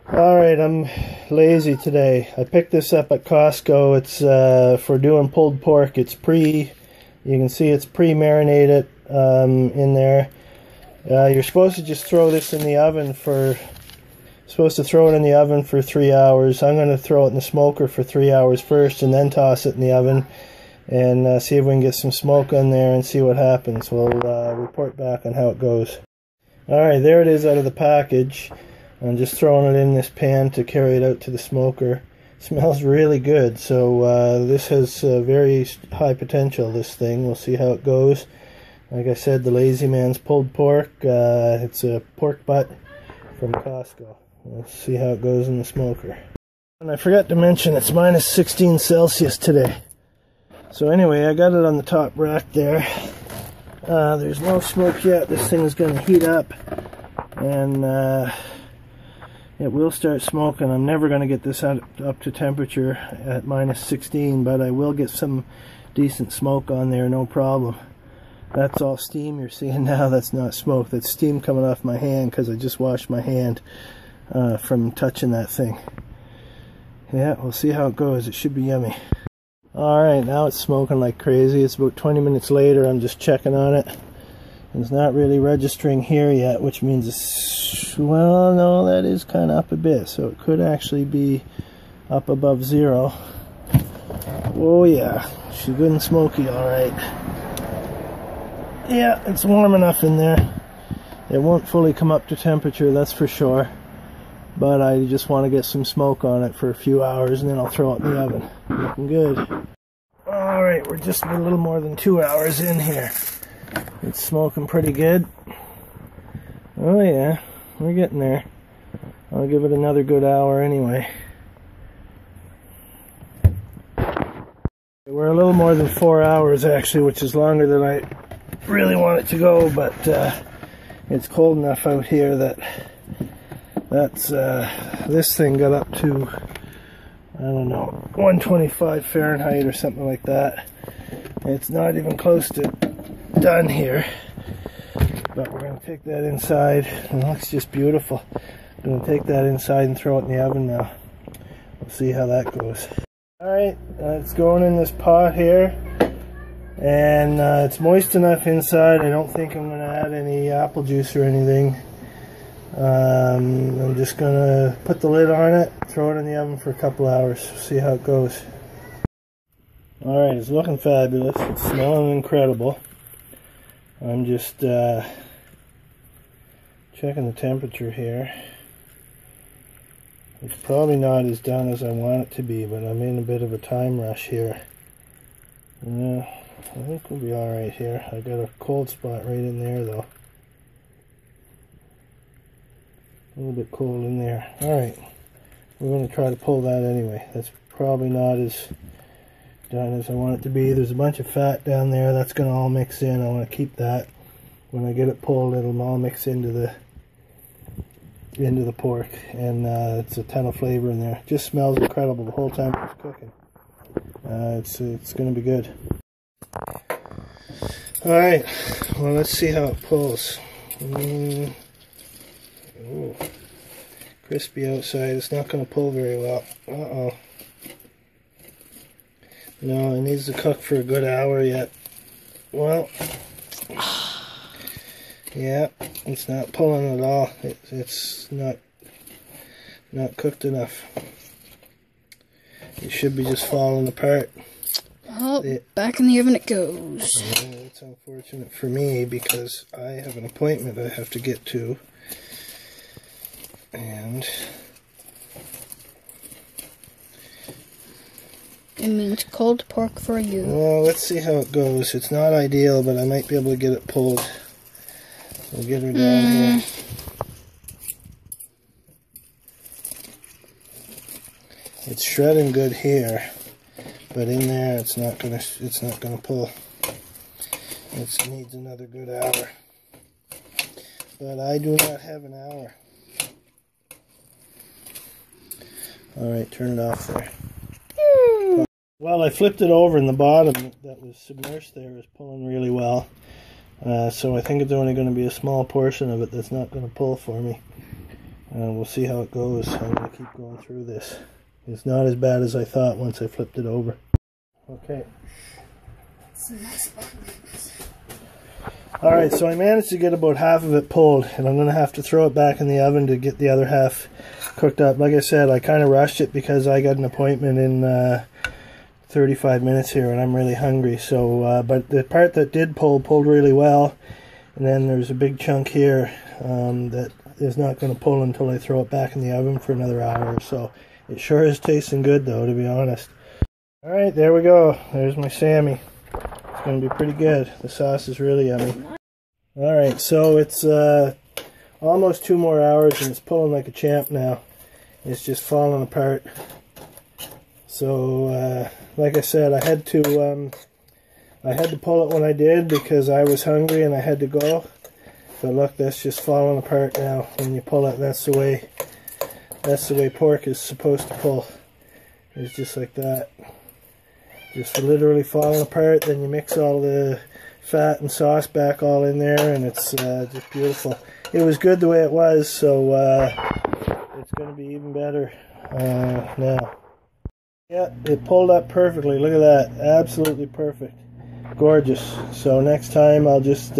Alright, I'm lazy today. I picked this up at Costco. It's for doing pulled pork. You can see it's pre-marinated in there. You're supposed to just throw this in the oven for 3 hours. I'm going to throw it in the smoker for 3 hours first and then toss it in the oven and see if we can get some smoke on there and see what happens. We'll report back on how it goes. Alright, there it is out of the package. I'm just throwing it in this pan to carry it out to the smoker. It smells really good, so this has very high potential, this thing. We'll see how it goes. Like I said, the Lazy Man's pulled pork. It's a pork butt from Costco. We'll see how it goes in the smoker. And I forgot to mention it's minus 16 Celsius today. So anyway, I got it on the top rack there. There's no smoke yet. This thing is going to heat up and it will start smoking. I'm never going to get this up to temperature at minus 16, but I will get some decent smoke on there, no problem. That's all steam you're seeing now. That's not smoke. That's steam coming off my hand because I just washed my hand from touching that thing. Yeah, we'll see how it goes. It should be yummy. Alright, now it's smoking like crazy. It's about 20 minutes later. I'm just checking on it. It's not really registering here yet, which means it's, well, no, that is kind of up a bit, so it could actually be up above 0. Oh yeah, she's good and smoky, alright. Yeah, it's warm enough in there. It won't fully come up to temperature, that's for sure, but I just want to get some smoke on it for a few hours and then I'll throw it in the oven. Looking good. Alright, we're just a little more than 2 hours in here. It's smoking pretty good. Oh yeah, we're getting there. I'll give it another good hour anyway. We're a little more than 4 hours actually, which is longer than I really want it to go, but it's cold enough out here that this thing got up to, I don't know, 125 Fahrenheit or something like that. It's not even close to done here, but we're going to take that inside. It looks just beautiful. I'm going to take that inside and throw it in the oven now. We'll see how that goes. Alright, it's going in this pot here, and it's moist enough inside. I don't think I'm going to add any apple juice or anything. I'm just going to put the lid on it, throw it in the oven for a couple hours, see how it goes. Alright, it's looking fabulous. It's smelling incredible. I'm just checking the temperature here. It's probably not as done as I want it to be, but I'm in a bit of a time rush here. Yeah, I think we'll be alright here. I got a cold spot right in there though. A little bit cold in there. Alright, we're going to try to pull that anyway. That's probably not as done as I want it to be. There's a bunch of fat down there. That's going to all mix in. I want to keep that. When I get it pulled, it'll all mix into the pork, and it's a ton of flavor in there. It just smells incredible the whole time it's cooking. It's going to be good. Alright, well, let's see how it pulls. Ooh, crispy outside. It's not going to pull very well. Uh-oh. No, it needs to cook for a good hour yet. Well, yeah, it's not pulling at all. It's not cooked enough. It should be just falling apart. Oh, back in the oven it goes. Yeah, it's unfortunate for me because I have an appointment I have to get to. And it means cold pork for you. Well, let's see how it goes. It's not ideal, but I might be able to get it pulled. We'll get her down here. It's shredding good here, but in there it's not gonna pull. It needs another good hour. But I do not have an hour. Alright, turn it off there. Well, I flipped it over and the bottom that was submerged there is pulling really well. So I think it's only going to be a small portion of it that's not going to pull for me. We'll see how it goes. I'm going to keep going through this. It's not as bad as I thought once I flipped it over. Okay. Some nice buttons. Alright, so I managed to get about half of it pulled, and I'm going to have to throw it back in the oven to get the other half cooked up. Like I said, I kind of rushed it because I got an appointment in 35 minutes here, and I'm really hungry. So, but the part that did pulled really well, and then there's a big chunk here that is not going to pull until I throw it back in the oven for another hour or so. It sure is tasting good though, to be honest. Alright, there we go. There's my Sammy. It's going to be pretty good. The sauce is really yummy. Alright, so it's almost 2 more hours and it's pulling like a champ now. It's just falling apart. So, like I said, I had to pull it when I did because I was hungry and I had to go. But look, that's just falling apart now. When you pull it, that's the way pork is supposed to pull. It's just like that. Just literally falling apart. Then you mix all the fat and sauce back all in there, and it's just beautiful. It was good the way it was, so it's going to be even better now. Yeah, it pulled up perfectly. Look at that. Absolutely perfect. Gorgeous. So next time I'll just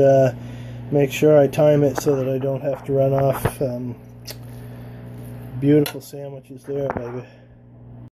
make sure I time it so that I don't have to run off. Beautiful sandwiches there, baby.